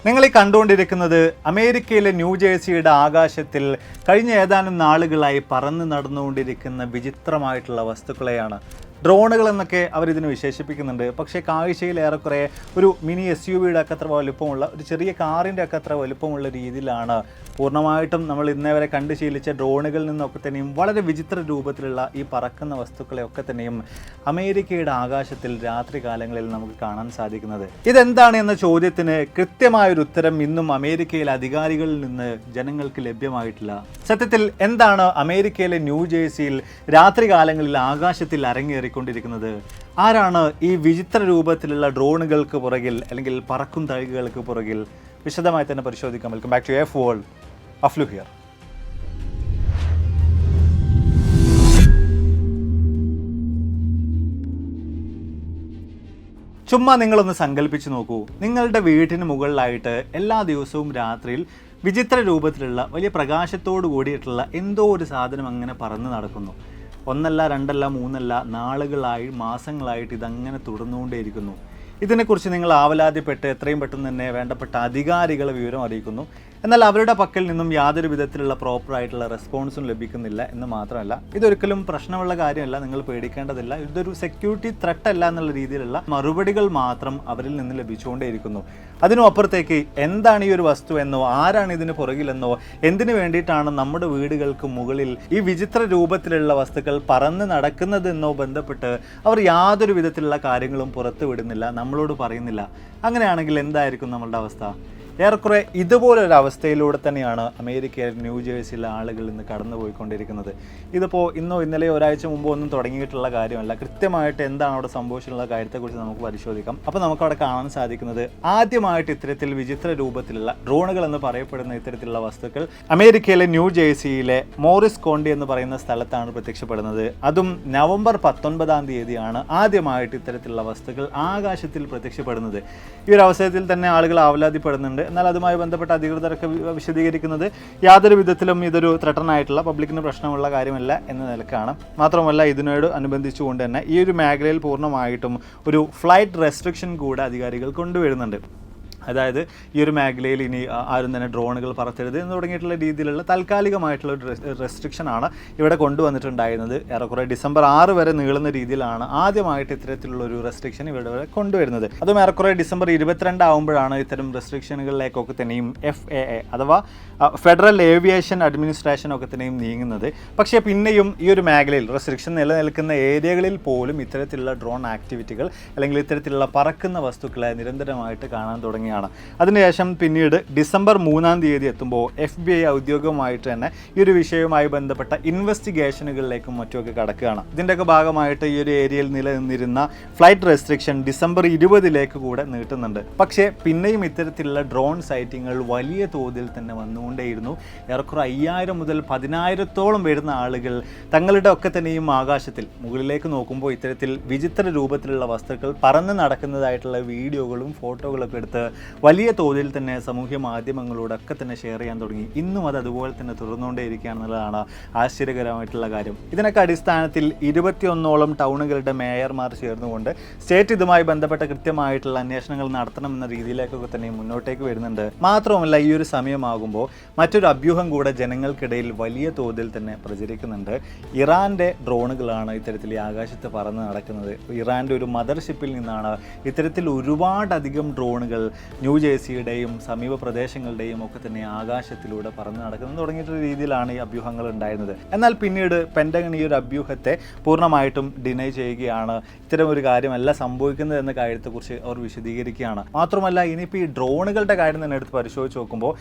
നിങ്ങൾ ഈ കണ്ടുകൊണ്ടിരിക്കുന്നത് അമേരിക്കയിലെ ന്യൂജേഴ്സിയുടെ ആകാശത്തിൽ കഴിഞ്ഞ ഏതാനും നാളുകളായി പറന്ന് നടന്നുകൊണ്ടിരിക്കുന്ന വിചിത്രമായിട്ടുള്ള വസ്തുക്കളെയാണ്. ഡ്രോണുകൾ എന്നൊക്കെ അവരിതിന് വിശേഷിപ്പിക്കുന്നുണ്ട്. പക്ഷേ കാഴ്ചയിൽ ഏറെക്കുറെ ഒരു മിനി SUV-യുടെ ഒക്കെ അത്ര വലുപ്പമുള്ള ഒരു ചെറിയ കാറിൻ്റെ ഒക്കെ അത്ര വലുപ്പമുള്ള രീതിയിലാണ് പൂർണ്ണമായിട്ടും നമ്മൾ ഇന്നേ വരെ കണ്ടു ശീലിച്ച ഡ്രോണുകളിൽ നിന്നൊക്കെ തന്നെയും വളരെ വിചിത്ര രൂപത്തിലുള്ള ഈ പറക്കുന്ന വസ്തുക്കളെയൊക്കെ തന്നെയും അമേരിക്കയുടെ ആകാശത്തിൽ രാത്രി കാലങ്ങളിൽ നമുക്ക് കാണാൻ സാധിക്കുന്നത്. ഇതെന്താണ് എന്ന ചോദ്യത്തിന് കൃത്യമായൊരു ഉത്തരം ഇന്നും അമേരിക്കയിലെ അധികാരികളിൽ നിന്ന് ജനങ്ങൾക്ക് ലഭ്യമായിട്ടില്ല. സത്യത്തിൽ എന്താണ് അമേരിക്കയിലെ ന്യൂജേഴ്സിയിൽ രാത്രി കാലങ്ങളിൽ ആകാശത്തിൽ അരങ്ങേറിക്കൊണ്ടിരിക്കുന്നത്? ആരാണ് ഈ വിചിത്ര രൂപത്തിലുള്ള ഡ്രോണുകൾക്ക് പുറകിൽ അല്ലെങ്കിൽ പറക്കും തളികൾക്ക് പുറകിൽ? വിശദമായി തന്നെ പരിശോധിക്കാം. Welcome back to F world. അഫ്ലു ഹിയർ. ചുമ്മാ നിങ്ങളൊന്ന് സങ്കല്പിച്ച് നോക്കൂ. നിങ്ങളുടെ വീട്ടിന് മുകളിലായിട്ട് എല്ലാ ദിവസവും രാത്രിയിൽ വിചിത്ര രൂപത്തിലുള്ള വലിയ പ്രകാശത്തോടു കൂടിയിട്ടുള്ള എന്തോ ഒരു സാധനം അങ്ങനെ പറന്ന് നടക്കുന്നു. ഒന്നല്ല, രണ്ടല്ല, മൂന്നല്ല, നാളുകളായി മാസങ്ങളായിട്ട് ഇതങ്ങനെ തുടർന്നുകൊണ്ടേയിരിക്കുന്നു. ഇതിനെക്കുറിച്ച് നിങ്ങൾ ആവലാതിപ്പെട്ട് എത്രയും പെട്ടെന്ന് തന്നെ വേണ്ടപ്പെട്ട അധികാരികളെ വിവരം അറിയിക്കുന്നു. എന്നാൽ അവരുടെ പക്കൽ നിന്നും യാതൊരു വിധത്തിലുള്ള പ്രോപ്പറായിട്ടുള്ള റെസ്പോൺസും ലഭിക്കുന്നില്ല എന്ന് മാത്രമല്ല, ഇതൊരിക്കലും പ്രശ്നമുള്ള കാര്യമല്ല, നിങ്ങൾ പേടിക്കേണ്ടതില്ല, ഇതൊരു സെക്യൂരിറ്റി ത്രെട്ട് അല്ല എന്നുള്ള രീതിയിലുള്ള മറുപടികൾ മാത്രം അവരിൽ നിന്ന് ലഭിച്ചുകൊണ്ടേയിരിക്കുന്നു. അതിനും അപ്പുറത്തേക്ക് എന്താണ് ഈ ഒരു വസ്തു എന്നോ, ആരാണ് ഇതിന് പുറകിലെന്നോ, എന്തിനു വേണ്ടിയിട്ടാണ് നമ്മുടെ വീടുകൾക്ക് മുകളിൽ ഈ വിചിത്ര രൂപത്തിലുള്ള വസ്തുക്കൾ പറന്ന് നടക്കുന്നതെന്നോ ബന്ധപ്പെട്ട് അവർ യാതൊരു വിധത്തിലുള്ള കാര്യങ്ങളും പുറത്തു വിടുന്നില്ല, നമ്മളോട് പറയുന്നില്ല. അങ്ങനെയാണെങ്കിൽ എന്തായിരിക്കും നമ്മളുടെ അവസ്ഥ? ഏറെക്കുറെ ഇതുപോലൊരു അവസ്ഥയിലൂടെ തന്നെയാണ് അമേരിക്കയിലെ ന്യൂജേഴ്സിയിലെ ആളുകൾ ഇന്ന് കടന്നു പോയിക്കൊണ്ടിരിക്കുന്നത്. ഇതിപ്പോൾ ഇന്നോ ഇന്നലെയോ ഒരാഴ്ച മുമ്പോ ഒന്നും തുടങ്ങിയിട്ടുള്ള കാര്യമല്ല. കൃത്യമായിട്ട് എന്താണ് അവിടെ സംഭവിച്ചിട്ടുള്ള കാര്യത്തെക്കുറിച്ച് നമുക്ക് പരിശോധിക്കാം. അപ്പോൾ നമുക്കവിടെ കാണാൻ സാധിക്കുന്നത് ആദ്യമായിട്ട് ഇത്തരത്തിൽ വിചിത്ര രൂപത്തിലുള്ള ഡ്രോണുകൾ എന്ന് പറയപ്പെടുന്ന ഇത്തരത്തിലുള്ള വസ്തുക്കൾ അമേരിക്കയിലെ ന്യൂജേഴ്സിയിലെ മോറിസ് കോണ്ടി എന്ന് പറയുന്ന സ്ഥലത്താണ് പ്രത്യക്ഷപ്പെടുന്നത്. അതും നവംബർ 19 ആദ്യമായിട്ട് ഇത്തരത്തിലുള്ള വസ്തുക്കൾ ആകാശത്തിൽ പ്രത്യക്ഷപ്പെടുന്നത്. ഈ ഒരു അവസരത്തിൽ തന്നെ ആളുകൾ ആവലാതിപ്പെടുന്നുണ്ട്. എന്നാൽ അതുമായി ബന്ധപ്പെട്ട അധികൃതരൊക്കെ വിശദീകരിക്കുന്നത് യാതൊരു വിധത്തിലും ഇതൊരു ത്രട്ടനായിട്ടുള്ള പബ്ലിക്കിന് പ്രശ്നമുള്ള കാര്യമല്ല എന്ന നിലക്കാണ്. മാത്രമല്ല ഇതിനോട് അനുബന്ധിച്ചുകൊണ്ട് തന്നെ ഈ ഒരു മേഖലയിൽ പൂർണ്ണമായിട്ടും ഒരു ഫ്ലൈറ്റ് റെസ്ട്രിക്ഷൻ കൂടെ അധികാരികൾ കൊണ്ടുവരുന്നുണ്ട്. അതായത് ഈ ഒരു മേഖലയിൽ ഇനി ആരും തന്നെ ഡ്രോണുകൾ പറത്തരുത് എന്ന് തുടങ്ങിയിട്ടുള്ള രീതിയിലുള്ള താൽക്കാലികമായിട്ടുള്ള ഒരു റെസ്ട്രിക്ഷനാണ് ഇവിടെ കൊണ്ടുവന്നിട്ടുണ്ടായിരുന്നത്. ഏറെക്കുറെ ഡിസംബർ 6 വരെ നീളുന്ന രീതിയിലാണ് ആദ്യമായിട്ട് ഇത്തരത്തിലുള്ള ഒരു റെസ്ട്രിക്ഷൻ ഇവിടെ കൊണ്ടുവരുന്നത്. അതും ഏറെക്കുറെ ഡിസംബർ 22 ആകുമ്പോഴാണ് ഇത്തരം റെസ്ട്രിക്ഷനുകളിലേക്കൊക്കെ തന്നെയും FAA അഥവാ ഫെഡറൽ ഏവിയേഷൻ അഡ്മിനിസ്ട്രേഷൻ ഒക്കെ തന്നെയും നീങ്ങുന്നത്. പക്ഷേ പിന്നെയും ഈ ഒരു മേഖലയിൽ റെസ്ട്രിക്ഷൻ നിലനിൽക്കുന്ന ഏരിയകളിൽ പോലും ഇത്തരത്തിലുള്ള ഡ്രോൺ ആക്ടിവിറ്റികൾ അല്ലെങ്കിൽ ഇത്തരത്തിലുള്ള പറക്കുന്ന വസ്തുക്കളെ നിരന്തരമായിട്ട് കാണാൻ തുടങ്ങിയാണ്. അതിനുശേഷം പിന്നീട് ഡിസംബർ 3 എത്തുമ്പോൾ FBI ഔദ്യോഗികമായിട്ട് തന്നെ ഈ ഒരു വിഷയവുമായി ബന്ധപ്പെട്ട ഇൻവെസ്റ്റിഗേഷനുകളിലേക്കും മറ്റുമൊക്കെ കടക്കുകയാണ്. ഇതിൻ്റെയൊക്കെ ഭാഗമായിട്ട് ഈ ഒരു ഏരിയയിൽ നിലനിന്നിരുന്ന ഫ്ലൈറ്റ് റെസ്ട്രിക്ഷൻ ഡിസംബർ 20 കൂടെ നീട്ടുന്നുണ്ട്. പക്ഷേ പിന്നെയും ഇത്തരത്തിലുള്ള ഡ്രോൺ സൈറ്റിങ്ങൾ വലിയ തോതിൽ തന്നെ വന്നുകൊണ്ടേയിരുന്നു. ഏറെക്കുറെ 5000 മുതൽ 10000-ഓളം വരുന്ന ആളുകൾ തങ്ങളുടെ ഒക്കെ തന്നെയും ആകാശത്തിൽ മുകളിലേക്ക് നോക്കുമ്പോൾ ഇത്തരത്തിൽ വിചിത്ര രൂപത്തിലുള്ള വസ്തുക്കൾ പറന്ന് നടക്കുന്നതായിട്ടുള്ള വീഡിയോകളും ഫോട്ടോകളൊക്കെ എടുത്ത് വലിയ തോതിൽ തന്നെ സാമൂഹ്യ മാധ്യമങ്ങളോടൊക്കെ തന്നെ ഷെയർ ചെയ്യാൻ തുടങ്ങി. ഇന്നും അത് അതുപോലെ തന്നെ തുടർന്നുകൊണ്ടേയിരിക്കുകയാണെന്നുള്ളതാണ് ആശ്ചര്യകരമായിട്ടുള്ള കാര്യം. ഇതിനൊക്കെ അടിസ്ഥാനത്തിൽ 21ഓളം ടൗണുകളുടെ മേയർമാർ ചേർന്നുകൊണ്ട് സ്റ്റേറ്റ് ഇതുമായി ബന്ധപ്പെട്ട കൃത്യമായിട്ടുള്ള അന്വേഷണങ്ങൾ നടത്തണമെന്ന രീതിയിലേക്കൊക്കെ തന്നെ മുന്നോട്ടേക്ക് വരുന്നുണ്ട്. മാത്രമല്ല ഈ ഒരു സമയമാകുമ്പോൾ മറ്റൊരു അഭ്യൂഹം കൂടെ ജനങ്ങൾക്കിടയിൽ വലിയ തോതിൽ തന്നെ പ്രചരിക്കുന്നുണ്ട്. ഇറാൻ്റെ ഡ്രോണുകളാണ് ഇത്തരത്തിൽ ഈ ആകാശത്ത് പറന്ന് നടക്കുന്നത്. ഇറാൻ്റെ ഒരു മദർഷിപ്പിൽ നിന്നാണ് ഇത്തരത്തിൽ ഒരുപാടധികം ഡ്രോണുകൾ ന്യൂജേഴ്സിയുടെയും സമീപ പ്രദേശങ്ങളുടെയും ഒക്കെ തന്നെ ആകാശത്തിലൂടെ പറന്ന് നടക്കുന്നത് തുടങ്ങിയിട്ടുള്ള രീതിയിലാണ് ഈ അഭ്യൂഹങ്ങൾ ഉണ്ടായിരുന്നത്. എന്നാൽ പിന്നീട് പെൻറ്റഗൺ ഈ ഒരു അഭ്യൂഹത്തെ പൂർണ്ണമായിട്ടും ഡിനൈ ചെയ്യുകയാണ്. ഇത്തരം ഒരു കാര്യമല്ല സംഭവിക്കുന്നത് എന്ന കാര്യത്തെക്കുറിച്ച് അവർ വിശദീകരിക്കുകയാണ്. മാത്രമല്ല ഇനിയിപ്പോൾ ഈ ഡ്രോണുകളുടെ കാര്യം തന്നെ എടുത്ത് പരിശോധിച്ച് നോക്കുമ്പോൾ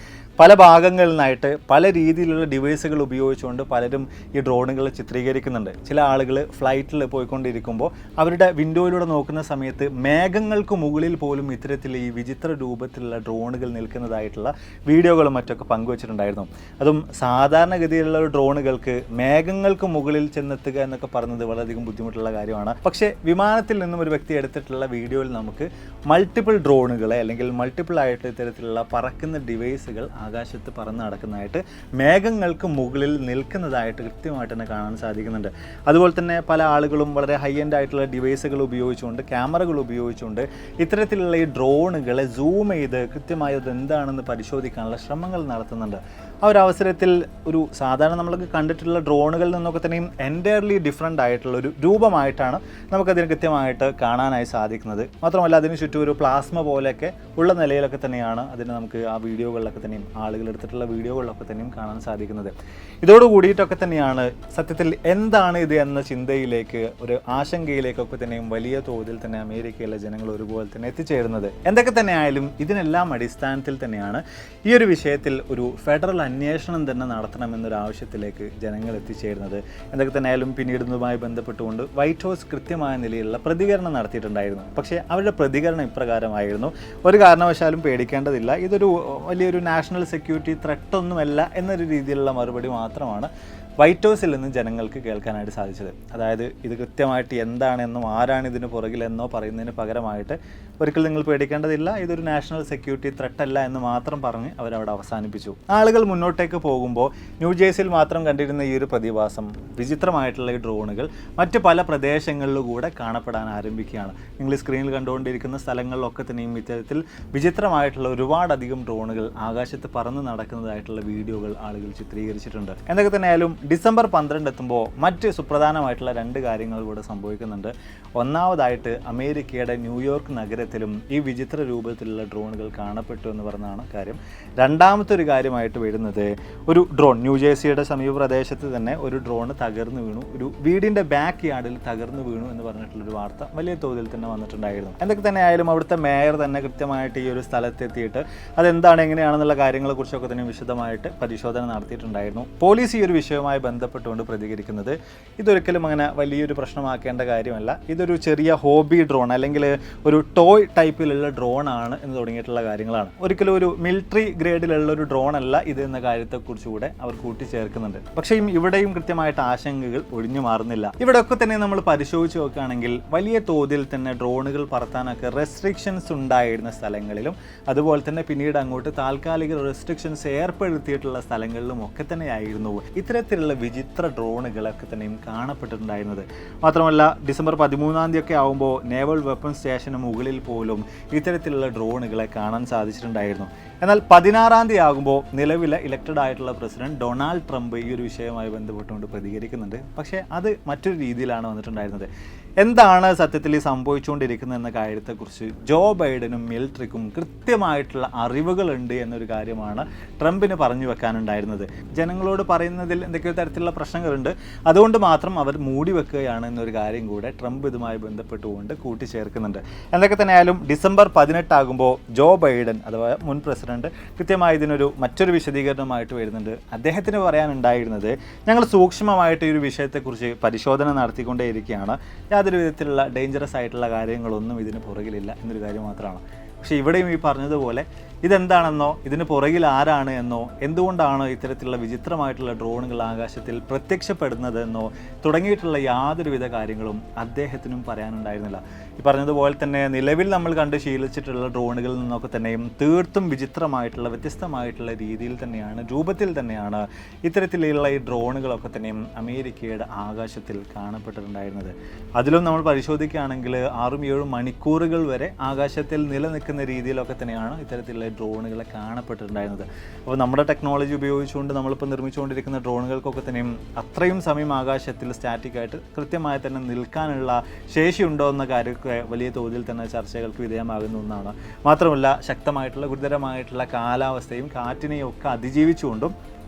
പല ഭാഗങ്ങളിൽ നിന്നായിട്ട് പല രീതിയിലുള്ള ഡിവൈസുകൾ ഉപയോഗിച്ചുകൊണ്ട് പലരും ഈ ഡ്രോണുകൾ ചിത്രീകരിക്കുന്നുണ്ട്. ചില ആളുകൾ ഫ്ലൈറ്റിൽ പോയിക്കൊണ്ടിരിക്കുമ്പോൾ അവരുടെ വിൻഡോയിലൂടെ നോക്കുന്ന സമയത്ത് മേഘങ്ങൾക്ക് മുകളിൽ പോലും ഇത്തരത്തിൽ ഈ വിചിത്ര രൂപത്തിലുള്ള ഡ്രോണുകൾ നിൽക്കുന്നതായിട്ടുള്ള വീഡിയോകളും മറ്റൊക്കെ പങ്കുവച്ചിട്ടുണ്ടായിരുന്നു. അതും സാധാരണഗതിയിലുള്ള ഡ്രോണുകൾക്ക് മേഘങ്ങൾക്ക് മുകളിൽ ചെന്നെത്തുക എന്നൊക്കെ പറയുന്നത് വളരെയധികം ബുദ്ധിമുട്ടുള്ള കാര്യമാണ്. പക്ഷേ വിമാനത്തിൽ നിന്നും ഒരു വ്യക്തി എടുത്തിട്ടുള്ള വീഡിയോയിൽ നമുക്ക് മൾട്ടിപ്പിൾ ഡ്രോണുകളെ അല്ലെങ്കിൽ മൾട്ടിപ്പിൾ ആയിട്ട് ഇത്തരത്തിലുള്ള പറക്കുന്ന ഡിവൈസുകൾ ആകാശത്ത് പറന്ന് നടക്കുന്നതായിട്ട് മേഘങ്ങൾക്ക് മുകളിൽ നിൽക്കുന്നതായിട്ട് കൃത്യമായിട്ട് തന്നെ കാണാൻ സാധിക്കുന്നുണ്ട്. അതുപോലെ തന്നെ പല ആളുകളും വളരെ ഹൈ എൻഡ് ആയിട്ടുള്ള ഡിവൈസുകൾ ഉപയോഗിച്ചുകൊണ്ട് ക്യാമറകൾ ഉപയോഗിച്ചുകൊണ്ട് ഇത്തരത്തിലുള്ള ഈ ഡ്രോണുകളെ സൂം ചെയ്ത് കൃത്യമായി അത് എന്താണെന്ന് പരിശോധിക്കാനുള്ള ശ്രമങ്ങൾ നടത്തുന്നുണ്ട്. ആ ഒരു അവസരത്തിൽ ഒരു സാധാരണ നമ്മളൊക്കെ കണ്ടിട്ടുള്ള ഡ്രോണുകളിൽ നിന്നൊക്കെ തന്നെയും എൻറ്റയർലി ഡിഫറെൻ്റ് ആയിട്ടുള്ള ഒരു രൂപമായിട്ടാണ് നമുക്കതിന് കൃത്യമായിട്ട് കാണാനായി സാധിക്കുന്നത്. മാത്രമല്ല അതിന് ചുറ്റും ഒരു പ്ലാസ്മ പോലെയൊക്കെ ഉള്ള നിലയിലൊക്കെ തന്നെയാണ് അതിന് നമുക്ക് ആ വീഡിയോകളിലൊക്കെ തന്നെയും ആളുകൾ എടുത്തിട്ടുള്ള വീഡിയോകളിലൊക്കെ തന്നെയും കാണാൻ സാധിക്കുന്നത്. ഇതോട് കൂടിയിട്ടൊക്കെ തന്നെയാണ് സത്യത്തിൽ എന്താണ് ഇത് എന്ന ചിന്തയിലേക്ക്, ഒരു ആശങ്കയിലേക്കൊക്കെ തന്നെയും വലിയ തോതിൽ തന്നെ അമേരിക്കയിലെ ജനങ്ങൾ ഒരുപോലെ തന്നെ എത്തിച്ചേരുന്നത്. എന്തൊക്കെ തന്നെ ആയാലും ഇതിനെല്ലാം അടിസ്ഥാനത്തിൽ തന്നെയാണ് ഈ ഒരു വിഷയത്തിൽ ഒരു ഫെഡറൽ അന്വേഷണം തന്നെ നടത്തണമെന്നൊരു ആവശ്യത്തിലേക്ക് ജനങ്ങൾ എത്തിച്ചേരുന്നത്. എന്തൊക്കെ തന്നെ ആയാലും പിന്നീട് ഇതുമായി ബന്ധപ്പെട്ടുകൊണ്ട് വൈറ്റ് ഹൗസ് കൃത്യമായ നിലയിലുള്ള പ്രതികരണം നടത്തിയിട്ടുണ്ടായിരുന്നു. പക്ഷേ അവരുടെ പ്രതികരണം ഇപ്രകാരമായിരുന്നു: ഒരു കാരണവശാലും പേടിക്കേണ്ടതില്ല, ഇതൊരു വലിയൊരു നാഷണൽ സെക്യൂരിറ്റി ത്രെട്ടൊന്നുമല്ല എന്നൊരു രീതിയിലുള്ള മറുപടി മാത്രമാണ് വൈറ്റ് ഹൗസിൽ നിന്ന് ജനങ്ങൾക്ക് കേൾക്കാനായിട്ട് സാധിച്ചത്. അതായത് ഇത് കൃത്യമായിട്ട് എന്താണെന്നും ആരാണ് ഇതിന് പുറകിലെന്നോ പറയുന്നതിന് പകരമായിട്ട് ഒരിക്കലും നിങ്ങൾ പേടിക്കേണ്ടതില്ല, ഇതൊരു നാഷണൽ സെക്യൂരിറ്റി ത്രെട്ടല്ല എന്ന് മാത്രം പറഞ്ഞ് അവരവിടെ അവസാനിപ്പിച്ചു. ആളുകൾ മുന്നോട്ടേക്ക് പോകുമ്പോൾ ന്യൂജേഴ്സിയിൽ മാത്രം കണ്ടിരുന്ന ഈ ഒരു പ്രതിഭാസം, വിചിത്രമായിട്ടുള്ള ഈ ഡ്രോണുകൾ മറ്റ് പല പ്രദേശങ്ങളിലൂടെ കാണപ്പെടാൻ ആരംഭിക്കുകയാണ്. നിങ്ങൾ സ്ക്രീനിൽ കണ്ടുകൊണ്ടിരിക്കുന്ന സ്ഥലങ്ങളിലൊക്കെ തന്നെയും ഇത്തരത്തിൽ വിചിത്രമായിട്ടുള്ള ഒരുപാടധികം ഡ്രോണുകൾ ആകാശത്ത് പറന്ന് നടക്കുന്നതായിട്ടുള്ള വീഡിയോകൾ ആളുകൾ ചിത്രീകരിച്ചിട്ടുണ്ട്. എന്തൊക്കെ തന്നെയായാലും ഡിസംബർ 12 എത്തുമ്പോൾ മറ്റ് സുപ്രധാനമായിട്ടുള്ള 2 കാര്യങ്ങൾ കൂടെ സംഭവിക്കുന്നുണ്ട്. ഒന്നാമതായിട്ട് അമേരിക്കയുടെ ന്യൂയോർക്ക് നഗരത്തിലും ഈ വിചിത്ര രൂപത്തിലുള്ള ഡ്രോണുകൾ കാണപ്പെട്ടു എന്ന് പറഞ്ഞാണ് കാര്യം. രണ്ടാമത്തെ ഒരു കാര്യമായിട്ട് വരുന്നത് ഒരു ഡ്രോൺ, ന്യൂജേഴ്സിയുടെ സമീപ പ്രദേശത്ത് തന്നെ ഒരു ഡ്രോൺ തകർന്നു വീണു, ഒരു വീടിൻ്റെ ബാക്ക് യാർഡിൽ തകർന്നു വീണു എന്ന് പറഞ്ഞിട്ടുള്ളൊരു വാർത്ത വലിയ തോതിൽ തന്നെ വന്നിട്ടുണ്ടായിരുന്നു. എന്തൊക്കെ തന്നെ ആയാലും അവിടുത്തെ മേയർ തന്നെ കൃത്യമായിട്ട് ഈ ഒരു സ്ഥലത്തെത്തിയിട്ട് അതെന്താണ് എങ്ങനെയാണെന്നുള്ള കാര്യങ്ങളെക്കുറിച്ചൊക്കെ തന്നെ വിശദമായിട്ട് പരിശോധന നടത്തിയിട്ടുണ്ടായിരുന്നു. പോലീസ് ഈ ഒരു വിഷയവുമായി ബന്ധപ്പെട്ടുകൊണ്ട് പ്രതികരിക്കുന്നത് ഇതൊരിക്കലും അങ്ങനെ വലിയൊരു പ്രശ്നമാക്കേണ്ട കാര്യമല്ല, ഇതൊരു ചെറിയ ഹോബി ഡ്രോൺ അല്ലെങ്കിൽ ഒരു ടോയ് ടൈപ്പിലുള്ള ഡ്രോൺ ആണ് എന്ന് തുടങ്ങിയിട്ടുള്ള കാര്യങ്ങളാണ്. ഒരിക്കലും ഒരു മിലിറ്ററി ഗ്രേഡിലുള്ള ഒരു ഡ്രോൺ അല്ല ഇത് എന്ന കാര്യത്തെക്കുറിച്ചുകൂടെ അവർ കൂട്ടിച്ചേർക്കുന്നുണ്ട്. പക്ഷേ ഇവിടെയും കൃത്യമായിട്ട് ആശങ്കകൾ ഒഴിഞ്ഞു മാറുന്നില്ല. ഇവിടെയൊക്കെ തന്നെ നമ്മൾ പരിശോധിച്ച് നോക്കുകയാണെങ്കിൽ വലിയ തോതിൽ തന്നെ ഡ്രോണുകൾ പറത്താനൊക്കെ റെസ്ട്രിക്ഷൻസ് ഉണ്ടായിരുന്ന സ്ഥലങ്ങളിലും അതുപോലെ തന്നെ പിന്നീട് അങ്ങോട്ട് താൽക്കാലിക റെസ്ട്രിക്ഷൻസ് ഏർപ്പെടുത്തിയിട്ടുള്ള സ്ഥലങ്ങളിലും ഒക്കെ തന്നെയായിരുന്നു ഇത്തരത്തിലുള്ള വിചിത്ര ഡ്രോണുകളൊക്കെ തന്നെയും കാണപ്പെട്ടിട്ടുണ്ടായിരുന്നത്. മാത്രമല്ല ഡിസംബർ 13 ഒക്കെ ആകുമ്പോൾ നേവൽ വെപ്പൺ സ്റ്റേഷന് മുകളിൽ പോലും ഇത്തരത്തിലുള്ള ഡ്രോണുകളെ കാണാൻ സാധിച്ചിട്ടുണ്ടായിരുന്നു. എന്നാൽ 16 ആകുമ്പോൾ നിലവിലെ ഇലക്റ്റഡ് ആയിട്ടുള്ള പ്രസിഡന്റ് ഡൊണാൾഡ് ട്രംപ് ഈ ഒരു വിഷയവുമായി ബന്ധപ്പെട്ടുകൊണ്ട് പ്രതികരിക്കുന്നുണ്ട്. പക്ഷേ അത് മറ്റൊരു രീതിയിലാണ് വന്നിട്ടുണ്ടായിരുന്നത്. എന്താണ് സത്യത്തിൽ ഈ സംഭവിച്ചുകൊണ്ടിരിക്കുന്നത് എന്ന കാര്യത്തെക്കുറിച്ച് ജോ ബൈഡനും മിലിറ്ററിക്കും കൃത്യമായിട്ടുള്ള അറിവുകളുണ്ട് എന്നൊരു കാര്യമാണ് ട്രംപിന് പറഞ്ഞു വെക്കാനുണ്ടായിരുന്നത്. ജനങ്ങളോട് പറയുന്നതിൽ എന്തൊക്കെയോ തരത്തിലുള്ള പ്രശ്നങ്ങളുണ്ട്, അതുകൊണ്ട് മാത്രം അവർ മൂടി വെക്കുകയാണ് എന്നൊരു കാര്യം കൂടെ ട്രംപ് ഇതുമായി ബന്ധപ്പെട്ടുകൊണ്ട് കൂട്ടിച്ചേർക്കുന്നുണ്ട്. എന്തൊക്കെ തന്നെയായാലും ഡിസംബർ 18 ആകുമ്പോൾ ജോ ബൈഡൻ അഥവാ മുൻ പ്രസിഡന്റ് കൃത്യമായി ഇതിനൊരു മറ്റൊരു വിശദീകരണമായിട്ട് വരുന്നുണ്ട്. അദ്ദേഹത്തിന് പറയാനുണ്ടായിരുന്നത്, ഞങ്ങൾ സൂക്ഷ്മമായിട്ട് ഈ ഒരു വിഷയത്തെക്കുറിച്ച് പരിശോധന നടത്തിക്കൊണ്ടേയിരിക്കുകയാണ്, യാതൊരു വിധത്തിലുള്ള ഡേഞ്ചറസ് ആയിട്ടുള്ള കാര്യങ്ങളൊന്നും ഇതിന് പുറകിലില്ല എന്നൊരു കാര്യം മാത്രമാണ്. പക്ഷേ ഇവിടെയും ഈ പറഞ്ഞതുപോലെ ഇതെന്താണെന്നോ ഇതിന് പുറകിൽ ആരാണ് എന്നോ എന്തുകൊണ്ടാണ് ഇത്തരത്തിലുള്ള വിചിത്രമായിട്ടുള്ള ഡ്രോണുകൾ ആകാശത്തിൽ പ്രത്യക്ഷപ്പെടുന്നതെന്നോ തുടങ്ങിയിട്ടുള്ള യാതൊരുവിധ കാര്യങ്ങളും അദ്ദേഹത്തിനും പറയാനുണ്ടായിരുന്നില്ല. ഈ പറഞ്ഞതുപോലെ തന്നെ നിലവിൽ നമ്മൾ കണ്ട് ശീലിച്ചിട്ടുള്ള ഡ്രോണുകളിൽ നിന്നൊക്കെ തന്നെയും തീർത്തും വിചിത്രമായിട്ടുള്ള വ്യത്യസ്തമായിട്ടുള്ള രീതിയിൽ തന്നെയാണ്, രൂപത്തിൽ തന്നെയാണ് ഇത്തരത്തിലുള്ള ഈ ഡ്രോണുകളൊക്കെ തന്നെയും അമേരിക്കയുടെ ആകാശത്തിൽ കാണപ്പെട്ടിട്ടുണ്ടായിരുന്നത്. അതിലും നമ്മൾ പരിശോധിക്കുകയാണെങ്കിൽ 6-7 മണിക്കൂറുകൾ വരെ ആകാശത്തിൽ നിലനിൽക്കുന്ന രീതിയിലൊക്കെ തന്നെയാണ് ഇത്തരത്തിലുള്ള ഡ്രോണുകളെ കാണപ്പെട്ടിട്ടുണ്ടായിരുന്നത്. അപ്പോൾ നമ്മുടെ ടെക്നോളജി ഉപയോഗിച്ചുകൊണ്ട് നമ്മളിപ്പോൾ നിർമ്മിച്ചുകൊണ്ടിരിക്കുന്ന ഡ്രോണുകൾക്കൊക്കെ തന്നെയും അത്രയും സമയം ആകാശത്തിൽ സ്റ്റാറ്റിക്കായിട്ട് കൃത്യമായി തന്നെ നിൽക്കാനുള്ള ശേഷിയുണ്ടോ എന്ന കാര്യമൊക്കെ വലിയ തോതിൽ തന്നെ ചർച്ചകൾക്ക് വിധേയമാകുന്ന ഒന്നാണ്. മാത്രമല്ല ശക്തമായിട്ടുള്ള ഗുരുതരമായിട്ടുള്ള കാലാവസ്ഥയും കാറ്റിനെയും ഒക്കെ അതിജീവിച്ചുകൊണ്ടും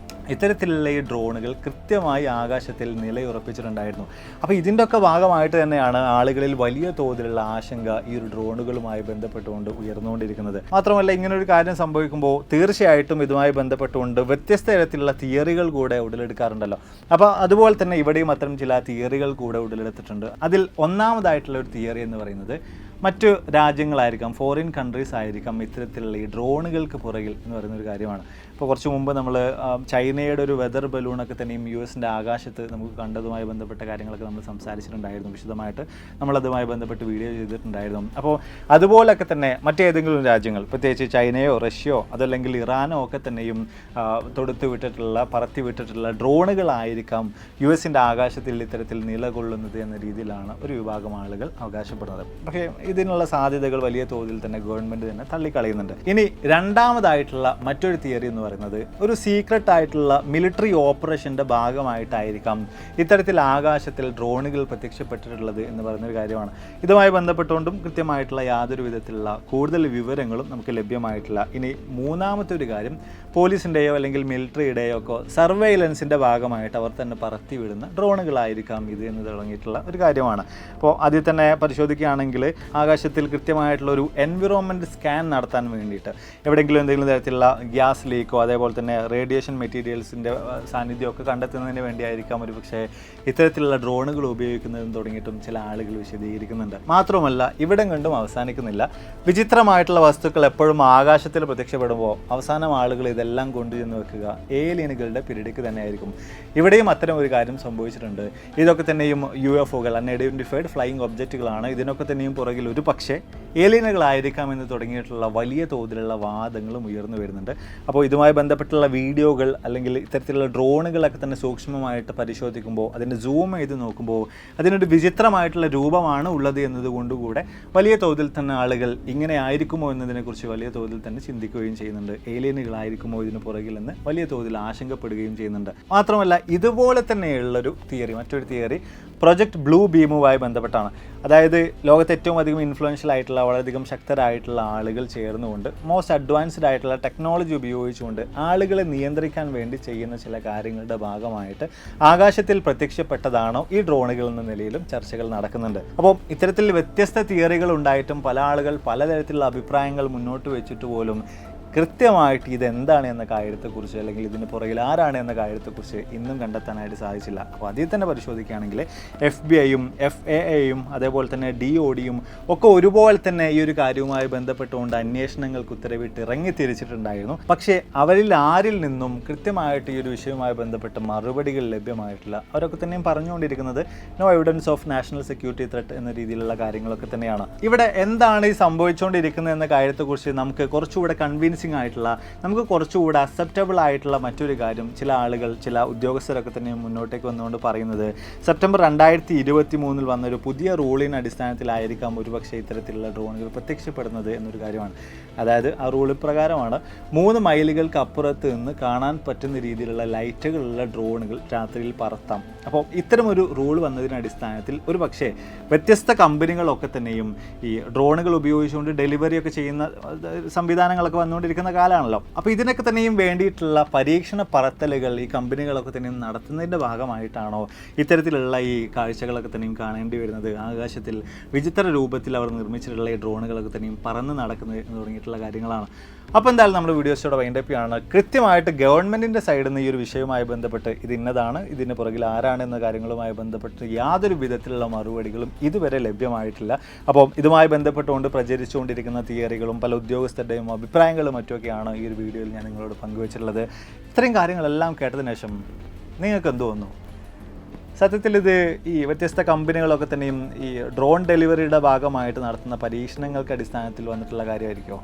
ഇത്തരത്തിലുള്ള ഈ ഡ്രോണുകൾ കൃത്യമായി ആകാശത്തിൽ നിലയുറപ്പിച്ചിട്ടുണ്ടായിരുന്നു. അപ്പോൾ ഇതിൻ്റെ ഒക്കെ ഭാഗമായിട്ട് തന്നെയാണ് ആളുകളിൽ വലിയ തോതിലുള്ള ആശങ്ക ഈ ഒരു ഡ്രോണുകളുമായി ബന്ധപ്പെട്ടുകൊണ്ട് ഉയർന്നുകൊണ്ടിരിക്കുന്നത്. മാത്രമല്ല ഇങ്ങനൊരു കാര്യം സംഭവിക്കുമ്പോൾ തീർച്ചയായിട്ടും ഇതുമായി ബന്ധപ്പെട്ടുകൊണ്ട് വ്യത്യസ്ത തരത്തിലുള്ള തിയറികൾ കൂടെ ഉടലെടുക്കാറുണ്ടല്ലോ. അപ്പോൾ അതുപോലെ തന്നെ ഇവിടെയും അത്തരം ചില തിയറികൾ കൂടെ ഉടലെടുത്തിട്ടുണ്ട്. അതിൽ ഒന്നാമതായിട്ടുള്ള ഒരു തിയറി എന്ന് പറയുന്നത് മറ്റു രാജ്യങ്ങളായിരിക്കാം, ഫോറിൻ കൺട്രീസ് ആയിരിക്കാം ഇത്തരത്തിലുള്ള ഈ ഡ്രോണുകൾക്ക് പുറകിൽ എന്ന് പറയുന്നൊരു കാര്യമാണ്. ഇപ്പോൾ കുറച്ച് മുമ്പ് നമ്മൾ ചൈനയുടെ ഒരു വെതർ ബലൂണൊക്കെ തന്നെയും US-ൻ്റെ ആകാശത്ത് നമുക്ക് കണ്ടതുമായി ബന്ധപ്പെട്ട കാര്യങ്ങളൊക്കെ നമ്മൾ സംസാരിച്ചിട്ടുണ്ടായിരുന്നു. വിശദമായിട്ട് നമ്മളതുമായി ബന്ധപ്പെട്ട് വീഡിയോ ചെയ്തിട്ടുണ്ടായിരുന്നു. അപ്പോൾ അതുപോലൊക്കെ തന്നെ മറ്റേതെങ്കിലും രാജ്യങ്ങൾ, പ്രത്യേകിച്ച് ചൈനയോ റഷ്യയോ അതല്ലെങ്കിൽ ഇറാനോ ഒക്കെ തന്നെയും തൊടുത്തു വിട്ടിട്ടുള്ള പറത്തി വിട്ടിട്ടുള്ള ഡ്രോണുകളായിരിക്കാം US-ൻ്റെ ആകാശത്തിൽ ഇത്തരത്തിൽ നിലകൊള്ളുന്നത് എന്ന രീതിയിലാണ് ഒരു വിഭാഗം ആളുകൾ അവകാശപ്പെടുന്നത്. പക്ഷേ ഇതിനുള്ള സാധ്യതകൾ വലിയ തോതിൽ തന്നെ ഗവൺമെൻറ് തന്നെ തള്ളിക്കളയുന്നുണ്ട്. ഇനി രണ്ടാമതായിട്ടുള്ള മറ്റൊരു തിയറി എന്ന് പറയുന്നത് ഒരു സീക്രട്ട് ആയിട്ടുള്ള മിലിറ്ററി ഓപ്പറേഷൻ്റെ ഭാഗമായിട്ടായിരിക്കാം ഇത്തരത്തിൽ ആകാശത്തിൽ ഡ്രോണുകൾ പ്രത്യക്ഷപ്പെട്ടിട്ടുള്ളത് എന്ന് പറയുന്നൊരു കാര്യമാണ്. ഇതുമായി ബന്ധപ്പെട്ടുകൊണ്ടും കൃത്യമായിട്ടുള്ള യാതൊരു വിധത്തിലുള്ള കൂടുതൽ വിവരങ്ങളും നമുക്ക് ലഭ്യമായിട്ടില്ല. ഇനി മൂന്നാമത്തെ ഒരു കാര്യം, പോലീസിൻ്റെയോ അല്ലെങ്കിൽ മിലിറ്ററിയുടെയോ ഒക്കെ സർവൈലൻസിൻ്റെ ഭാഗമായിട്ട് അവർ തന്നെ പറത്തി വിടുന്ന ഡ്രോണുകളായിരിക്കാം ഇത് എന്ന് തുടങ്ങിയിട്ടുള്ള ഒരു കാര്യമാണ്. അപ്പോൾ അതിൽ തന്നെ പരിശോധിക്കുകയാണെങ്കിൽ ആകാശത്തിൽ കൃത്യമായിട്ടുള്ള ഒരു എൻവിറോൺമെൻറ്റ് സ്കാൻ നടത്താൻ വേണ്ടിയിട്ട് എവിടെയെങ്കിലും എന്തെങ്കിലും തരത്തിലുള്ള ഗ്യാസ് ലീക്കോ അതേപോലെ തന്നെ റേഡിയേഷൻ മെറ്റീരിയൽസിൻ്റെ സാന്നിധ്യമൊക്കെ കണ്ടെത്തുന്നതിന് വേണ്ടിയായിരിക്കാം ഒരു പക്ഷേ ഇത്തരത്തിലുള്ള ഡ്രോണുകൾ ഉപയോഗിക്കുന്നതെന്ന് തുടങ്ങിയിട്ടും ചില ആളുകൾ വിശദീകരിക്കുന്നുണ്ട്. മാത്രമല്ല ഇവിടം കണ്ടും അവസാനിക്കുന്നില്ല. വിചിത്രമായിട്ടുള്ള വസ്തുക്കൾ എപ്പോഴും ആകാശത്തിൽ പ്രത്യക്ഷപ്പെടുമ്പോൾ അവസാനം ആളുകൾ ഇതെല്ലാം കൊണ്ടുചെന്ന് വെക്കുക ഏലിയനുകളുടെ പിരീഡിക്ക് തന്നെയായിരിക്കും. ഇവിടെയും അത്തരം ഒരു കാര്യം സംഭവിച്ചിട്ടുണ്ട്. ഇതൊക്കെ തന്നെയും UFOകൾ, അൺഐഡൻറ്റിഫൈഡ് ഫ്ലൈയിങ് ഒബ്ജക്റ്റുകളാണ്. ഇതിനൊക്കെ തന്നെയും പുറകിൽ ഒരു പക്ഷേ ഏലിയനുകളായിരിക്കാം എന്ന് തുടങ്ങിയിട്ടുള്ള വലിയ തോതിലുള്ള വാദങ്ങളും ഉയർന്നു വരുന്നുണ്ട്. അപ്പോൾ ഇതുമായി ബന്ധപ്പെട്ടുള്ള വീഡിയോകൾ അല്ലെങ്കിൽ ഇത്തരത്തിലുള്ള ഡ്രോണുകളൊക്കെ തന്നെ സൂക്ഷ്മമായിട്ട് പരിശോധിക്കുമ്പോൾ അതിൻ്റെ സൂം ചെയ്ത് നോക്കുമ്പോൾ അതിനൊരു വിചിത്രമായിട്ടുള്ള രൂപമാണ് ഉള്ളത് എന്നതുകൊണ്ടുകൂടെ വലിയ തോതിൽ തന്നെ ആളുകൾ ഇങ്ങനെ ആയിരിക്കുമോ എന്നതിനെക്കുറിച്ച് വലിയ തോതിൽ തന്നെ ചിന്തിക്കുകയും ചെയ്യുന്നുണ്ട്. ഏലിയനുകളായിരിക്കുമോ ഇതിന് പുറകിലെന്ന് വലിയ തോതിൽ ആശങ്കപ്പെടുകയും ചെയ്യുന്നുണ്ട്. മാത്രമല്ല ഇതുപോലെ തന്നെയുള്ളൊരു തിയറി, മറ്റൊരു തിയറി പ്രൊജക്ട് ബ്ലൂ ബീമുമായി ബന്ധപ്പെട്ടാണ്. അതായത് ലോകത്തെ ഏറ്റവും അധികം ഇൻഫ്ലുവൻഷ്യൽ ആയിട്ടുള്ള വളരെയധികം ശക്തരായിട്ടുള്ള ആളുകൾ ചേർന്നുകൊണ്ട് മോസ്റ്റ് അഡ്വാൻസ്ഡ് ആയിട്ടുള്ള ടെക്നോളജി ഉപയോഗിച്ചുകൊണ്ട് ആളുകളെ നിയന്ത്രിക്കാൻ വേണ്ടി ചെയ്യുന്ന ചില കാര്യങ്ങളുടെ ഭാഗമായിട്ട് ആകാശത്തിൽ പ്രത്യക്ഷപ്പെട്ടതാണോ ഈ ഡ്രോണുകൾ എന്ന നിലയിലും ചർച്ചകൾ നടക്കുന്നുണ്ട്. അപ്പോൾ ഇത്തരത്തിൽ വ്യത്യസ്ത തിയറികൾ ഉണ്ടായിട്ടും പല ആളുകൾ പലതരത്തിലുള്ള അഭിപ്രായങ്ങൾ മുന്നോട്ട് വെച്ചിട്ട് പോലും കൃത്യമായിട്ട് ഇതെന്താണ് എന്ന കാര്യത്തെക്കുറിച്ച് അല്ലെങ്കിൽ ഇതിന് പുറകിൽ ആരാണ് എന്ന കാര്യത്തെക്കുറിച്ച് ഇന്നും കണ്ടെത്താനായിട്ട് സാധിച്ചില്ല. അപ്പോൾ അതിൽ തന്നെ പരിശോധിക്കുകയാണെങ്കിൽ FBI-യും FAA-യും അതേപോലെ തന്നെ DOD-യും ഒക്കെ ഒരുപോലെ തന്നെ ഈ ഒരു കാര്യവുമായി ബന്ധപ്പെട്ടുകൊണ്ട് അന്വേഷണങ്ങൾക്ക് ഉത്തരവിട്ട് ഇറങ്ങി തിരിച്ചിട്ടുണ്ടായിരുന്നു. പക്ഷേ അവരിൽ ആരിൽ നിന്നും കൃത്യമായിട്ട് ഈ ഒരു വിഷയവുമായി ബന്ധപ്പെട്ട് മറുപടികൾ ലഭ്യമായിട്ടില്ല. അവരൊക്കെ തന്നെയും പറഞ്ഞുകൊണ്ടിരിക്കുന്നത് no evidence of national security threat എന്ന രീതിയിലുള്ള കാര്യങ്ങളൊക്കെ തന്നെയാണ്. ഇവിടെ എന്താണ് ഈ സംഭവിച്ചുകൊണ്ടിരിക്കുന്നത് എന്ന കാര്യത്തെക്കുറിച്ച് നമുക്ക് കുറച്ചുകൂടെ കൺവിൻസിംഗ് ആയിട്ടുള്ള, നമുക്ക് കുറച്ചുകൂടെ അക്സെപ്റ്റബിൾ ആയിട്ടുള്ള മറ്റൊരു കാര്യം ചില ആളുകൾ, ചില ഉദ്യോഗസ്ഥരൊക്കെ തന്നെ മുന്നോട്ടേക്ക് വന്നുകൊണ്ട് പറയുന്നത് സെപ്റ്റംബർ 2023 വന്നൊരു പുതിയ റൂളിന് അടിസ്ഥാനത്തിലായിരിക്കാം ഒരുപക്ഷെ ഇത്തരത്തിലുള്ള ഡ്രോണുകൾ പ്രത്യക്ഷപ്പെടുന്നത് എന്നൊരു കാര്യമാണ്. അതായത് ആ റൂൾ പ്രകാരമാണ് 3 മൈലുകൾക്ക് അപ്പുറത്ത് നിന്ന് കാണാൻ പറ്റുന്ന രീതിയിലുള്ള ലൈറ്റുകളുള്ള ഡ്രോണുകൾ രാത്രിയിൽ പറത്താം. അപ്പോൾ ഇത്തരമൊരു റൂൾ വന്നതിന് അടിസ്ഥാനത്തിൽ ഒരു പക്ഷേ വ്യത്യസ്ത കമ്പനികളൊക്കെ തന്നെയും ഈ ഡ്രോണുകൾ ഉപയോഗിച്ചുകൊണ്ട് ഡെലിവറിയൊക്കെ ചെയ്യുന്ന സംവിധാനങ്ങളൊക്കെ വന്നുകൊണ്ടിരിക്കുന്ന കാലമാണല്ലോ. അപ്പോൾ ഇതിനൊക്കെ തന്നെയും വേണ്ടിയിട്ടുള്ള പരീക്ഷണ പറത്തലുകൾ ഈ കമ്പനികളൊക്കെ തന്നെയും നടത്തുന്നതിൻ്റെ ഭാഗമായിട്ടാണോ ഇത്തരത്തിലുള്ള ഈ കാഴ്ചകളൊക്കെ തന്നെയും കാണേണ്ടി വരുന്നത്? ആകാശത്തിൽ വിചിത്ര രൂപത്തിൽ അവർ നിർമ്മിച്ചിട്ടുള്ള ഈ ഡ്രോണുകളൊക്കെ തന്നെയും പറന്ന് നടക്കുന്നത് എന്ന് തുടങ്ങിയിട്ടുള്ള കാര്യങ്ങളാണ്. അപ്പോൾ എന്തായാലും നമ്മുടെ വീഡിയോസോടെ വൈൻഡപ്പ് ആണ്. കൃത്യമായിട്ട് ഗവൺമെൻറ്റിൻ്റെ സൈഡിൽ നിന്ന് ഈ ഒരു വിഷയവുമായി ബന്ധപ്പെട്ട് ഇത് ഇന്നതാണ്, ഇതിന് പുറകിൽ ആരാണ് എന്ന കാര്യങ്ങളുമായി ബന്ധപ്പെട്ട് യാതൊരു വിധത്തിലുള്ള മറുപടികളും ഇതുവരെ ലഭ്യമായിട്ടില്ല. അപ്പോൾ ഇതുമായി ബന്ധപ്പെട്ടുകൊണ്ട് പ്രചരിച്ചുകൊണ്ടിരിക്കുന്ന തിയറികളും പല ഉദ്യോഗസ്ഥരുടെയും അഭിപ്രായങ്ങളും മറ്റുമൊക്കെയാണ് ഈ ഒരു വീഡിയോയിൽ ഞാൻ നിങ്ങളോട് പങ്കുവച്ചിട്ടുള്ളത്. ഇത്രയും കാര്യങ്ങളെല്ലാം കേട്ടതിന് ശേഷം നിങ്ങൾക്ക് എന്ത് തോന്നുന്നു? സത്യത്തിൽ ഇത് ഈ വ്യത്യസ്ത കമ്പനികളൊക്കെ തന്നെയും ഈ ഡ്രോൺ ഡെലിവറിയുടെ ഭാഗമായിട്ട് നടത്തുന്ന പരീക്ഷണങ്ങൾക്ക് അടിസ്ഥാനത്തിൽ വന്നിട്ടുള്ള കാര്യമായിരിക്കുമോ?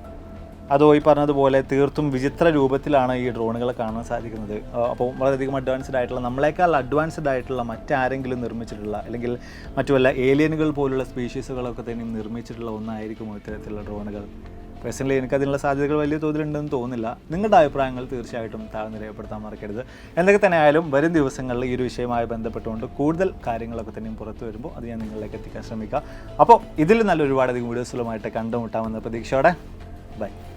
അതോ ഈ പറഞ്ഞതുപോലെ തീർത്തും വിചിത്ര രൂപത്തിലാണ് ഈ ഡ്രോണുകളെ കാണാൻ സാധിക്കുന്നത്? അപ്പോൾ വളരെയധികം അഡ്വാൻസ്ഡ് ആയിട്ടുള്ള, നമ്മളെക്കാൾ അഡ്വാൻസ്ഡ് ആയിട്ടുള്ള മറ്റാരെങ്കിലും നിർമ്മിച്ചിട്ടുള്ള അല്ലെങ്കിൽ മറ്റു വല്ല ഏലിയനുകൾ പോലുള്ള സ്പീഷീസുകളൊക്കെ തന്നെയും നിർമ്മിച്ചിട്ടുള്ള ഒന്നായിരിക്കുമോ ഇത്തരത്തിലുള്ള ഡ്രോണുകൾ? പേഴ്സണലി എനിക്കതിനുള്ള സാധ്യതകൾ വലിയ തോതിലുണ്ടെന്ന് തോന്നുന്നില്ല. നിങ്ങളുടെ അഭിപ്രായങ്ങൾ തീർച്ചയായിട്ടും താഴെ രേഖപ്പെടുത്താൻ മറക്കരുത്. എന്തൊക്കെ തന്നെ ആയാലും വരും ദിവസങ്ങളിൽ ഈ ഒരു വിഷയവുമായി ബന്ധപ്പെട്ടുകൊണ്ട് കൂടുതൽ കാര്യങ്ങളൊക്കെ തന്നെയും പുറത്തു വരുമ്പോൾ അത് ഞാൻ നിങ്ങളിലേക്ക് എത്തിക്കാൻ ശ്രമിക്കാം. അപ്പോൾ ഇതിൽ നല്ല ഒരുപാടധികം വീഡിയോസുകളുമായിട്ട് കണ്ടുമുട്ടാമെന്ന പ്രതീക്ഷയോടെ ബൈ.